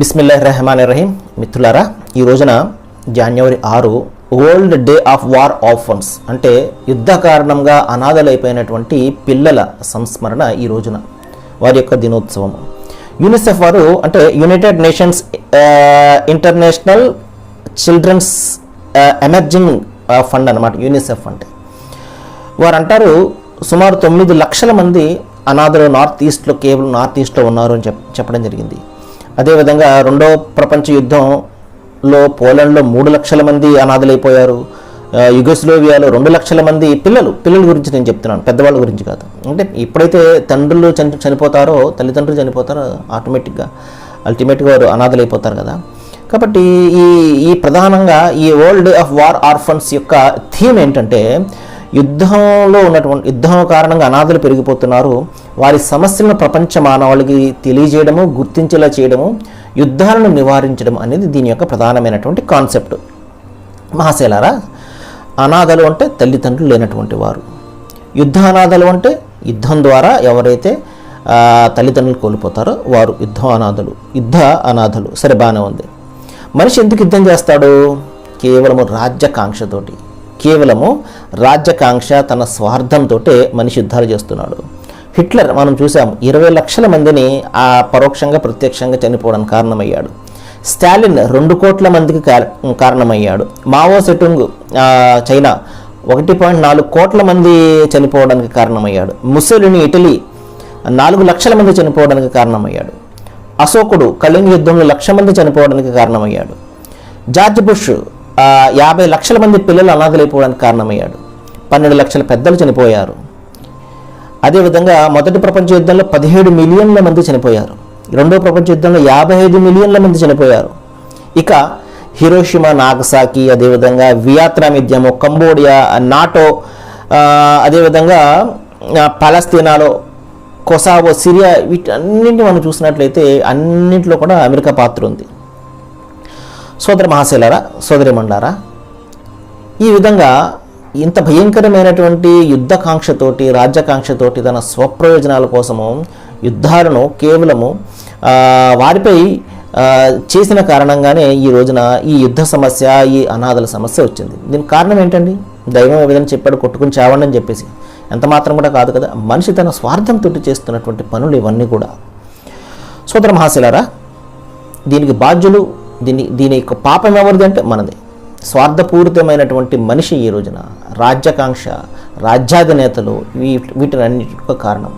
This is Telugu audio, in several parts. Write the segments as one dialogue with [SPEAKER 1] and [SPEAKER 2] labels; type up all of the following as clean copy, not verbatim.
[SPEAKER 1] బిస్మిల్లాహిర్రహమానిర్రహీం. మిత్రులారా, ఈ రోజున జనవరి 6 world day of war orphans అంటే యుద్ధ కారణంగా అనాథలైపోయినటువంటి పిల్లల సంస్మరణ. ఈ రోజున వారి యొక్క దినోత్సవం. యూనిసెఫ్ వారు అంటే United Nations International Children's Emerging Fund అన్నమాట. యూనిసెఫ్ అంటే వారు అంటారు సుమారు 9 లక్షల మంది అనాథలు కేవలం నార్త్ ఈస్ట్లో ఉన్నారు అని చెప్పడం జరిగింది. అదేవిధంగా రెండవ ప్రపంచ యుద్ధంలో పోలాండ్లో 3 లక్షల మంది అనాథలైపోయారు. యుగోస్లోవియాలో 2 లక్షల మంది పిల్లల గురించి నేను చెప్తున్నాను, పెద్దవాళ్ళ గురించి కాదు. అంటే ఎప్పుడైతే తండ్రులు చనిపోతారో, తల్లిదండ్రులు చనిపోతారో అల్టిమేట్గా వారు అనాథలైపోతారు కదా. కాబట్టి ఈ ప్రధానంగా ఈ world day of war orphans యొక్క థీమ్ ఏంటంటే యుద్ధం కారణంగా అనాథలు పెరిగిపోతున్నారు, వారి సమస్యలను ప్రపంచ మానవాళికి తెలియజేయడము, గుర్తించేలా చేయడము, యుద్ధాలను నివారించడం అనేది దీని యొక్క ప్రధానమైనటువంటి కాన్సెప్ట్. మహాశైలారా, అనాథలు అంటే తల్లిదండ్రులు లేనటువంటి వారు, యుద్ధ అనాథలు అంటే యుద్ధం ద్వారా ఎవరైతే తల్లిదండ్రులు కోల్పోతారో వారు యుద్ధ అనాథలు. సరే, బాగానే ఉంది. మనిషి ఎందుకు యుద్ధం చేస్తాడు? కేవలము రాజ్యకాంక్ష, తన స్వార్థంతో మనిషి యుద్ధాలు చేస్తున్నాడు. హిట్లర్ మనం చూసాం, 20 లక్షల మందిని పరోక్షంగా ప్రత్యక్షంగా చనిపోవడానికి కారణమయ్యాడు. స్టాలిన్ 2 కోట్ల మందికి కారణమయ్యాడు. మావో సెటుంగ్ చైనా 1.4 కోట్ల మంది చనిపోవడానికి కారణమయ్యాడు. ముసోలిని ఇటలీ 4 లక్షల మంది చనిపోవడానికి కారణమయ్యాడు. అశోకుడు కళింగ యుద్ధంలో 1,00,000 మంది చనిపోవడానికి కారణమయ్యాడు. జార్జ్ బుష్ 50 లక్షల మంది పిల్లలు అనాథలైపోవడానికి కారణమయ్యాడు. 12 లక్షల పెద్దలు చనిపోయారు. అదేవిధంగా మొదటి ప్రపంచ యుద్ధంలో 17 మిలియన్ల మంది చనిపోయారు. రెండవ ప్రపంచ యుద్ధంలో 55 మిలియన్ల మంది చనిపోయారు. ఇక హిరోషిమా, నాగసాకి, అదేవిధంగా వియత్నాం యుద్ధము, కంబోడియా, నాటో, అదేవిధంగా పాలస్తీనాలో కొసావో, సిరియా, వీటన్నింటినీ మనం చూసినట్లయితే అన్నింటిలో కూడా అమెరికా పాత్ర ఉంది. సోదర మహాశైలారా, సోదరిమండారా, ఈ విధంగా ఇంత భయంకరమైనటువంటి యుద్ధకాంక్షతోటి, రాజ్యాకాంక్షతోటి తన స్వప్రయోజనాల కోసము యుద్ధాలను కేవలము వారిపై చేసిన కారణంగానే ఈ రోజున ఈ యుద్ధ సమస్య, ఈ అనాథల సమస్య వచ్చింది. దీనికి కారణం ఏంటండి? దైవం ఏ విధంగా చెప్పాడు, కొట్టుకుని చావండి అని చెప్పేసి. ఎంత మాత్రం కూడా కాదు కదా, మనిషి తన స్వార్థంతో చేస్తున్నటువంటి పనులు ఇవన్నీ కూడా. సోదర మహాశైలారా, దీనికి బాధ్యులు, దీని యొక్క పాపం ఎవరిది అంటే మనది. స్వార్థపూరితమైనటువంటి మనిషి ఈ రోజున రాజ్యాకాంక్ష, రాజ్యాధినేతలు, వీటినన్నిటికీ కారణం.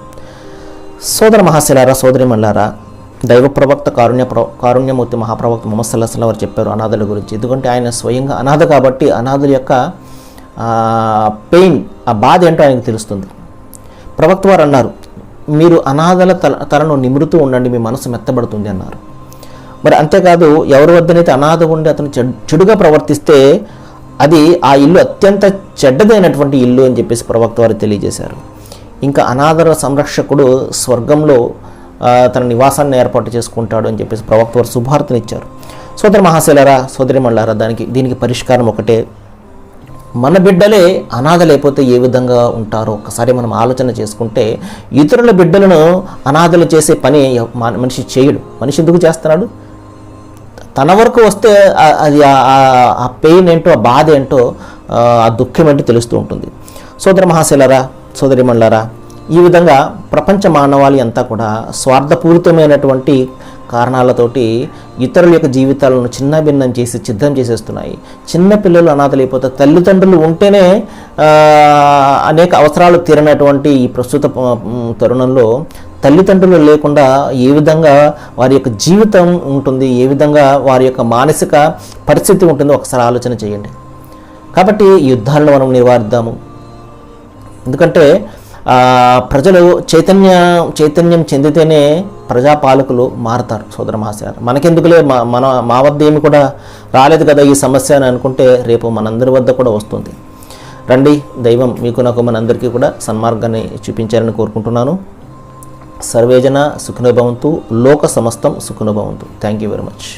[SPEAKER 1] సోదర మహాశైలారా, సోదరిమణులారా, దైవ ప్రవక్త కారుణ్యమూర్తి మహాప్రవక్త ముహమ్మద్ సల్లల్లాహు అలైహి వసల్లం వారు చెప్పారు అనాథల గురించి. ఎందుకంటే ఆయన స్వయంగా అనాథ కాబట్టి అనాథల యొక్క పెయిన్, ఆ బాధ ఏంటో ఆయనకు తెలుస్తుంది. ప్రవక్త వారు అన్నారు, మీరు అనాథల తలను నిమురుతూ ఉండండి, మీ మనసు మెత్తబడుతుంది అన్నారు. మరి అంతేకాదు, ఎవరి వద్దనైతే అనాథ ఉండి అతను చెడుగా ప్రవర్తిస్తే అది ఆ ఇల్లు అత్యంత చెడ్డదైనటువంటి ఇల్లు అని చెప్పేసి ప్రవక్త వారు తెలియజేశారు. ఇంకా అనాథల సంరక్షకుడు స్వర్గంలో తన నివాసాన్ని ఏర్పాటు చేసుకుంటాడు అని చెప్పేసి ప్రవక్త వారు శుభార్తనిచ్చారు. సోదర మహాశైలారా, సోదరిమణులారా, దీనికి పరిష్కారం ఒకటే. మన బిడ్డలే అనాథలైపోతే ఏ విధంగా ఉంటారో ఒక్కసారి మనం ఆలోచన చేసుకుంటే, ఇతరుల బిడ్డలను అనాథలు చేసే పని మనిషి చేయడు. మనిషి ఎందుకు చేస్తున్నాడు? తన వరకు వస్తే అది ఆ పెయిన్ ఏంటో, ఆ బాధ ఏంటో, ఆ దుఃఖం ఏంటో తెలుస్తూ ఉంటుంది. సోదర మహాశైలారా, సోదరిమణులారా, ఈ విధంగా ప్రపంచ మానవాళి అంతా కూడా స్వార్థపూరితమైనటువంటి కారణాలతోటి ఇతరుల యొక్క జీవితాలను చిన్నభిన్నం చేసి ఛిద్రం చేసేస్తున్నాయి. చిన్న పిల్లలు అనాథలైపోతే, తల్లిదండ్రులు ఉంటేనే అనేక అవసరాలు తీరనటువంటి ఈ ప్రస్తుత తరుణంలో తల్లిదండ్రులు లేకుండా ఏ విధంగా వారి యొక్క జీవితం ఉంటుంది, ఏ విధంగా వారి యొక్క మానసిక పరిస్థితి ఉంటుందో ఒకసారి ఆలోచన చేయండి. కాబట్టి ఈ యుద్ధాలను మనం నివారిద్దాము. ఎందుకంటే ప్రజలు చైతన్యం చెందితేనే ప్రజాపాలకులు మారుతారు. సోదర మహాశయ, మనకెందుకులే, మా వద్ద ఏమి కూడా రాలేదు కదా ఈ సమస్య అని అనుకుంటే రేపు మనందరి వద్ద కూడా వస్తుంది. రండి, దైవం మీకు నాకు మనందరికీ కూడా సన్మార్గాన్ని చూపించాలని కోరుకుంటున్నాను. సర్వేజన సుఖినో భవంతు, లోక సమస్తం సుఖినో భవంతు. Thank you very much.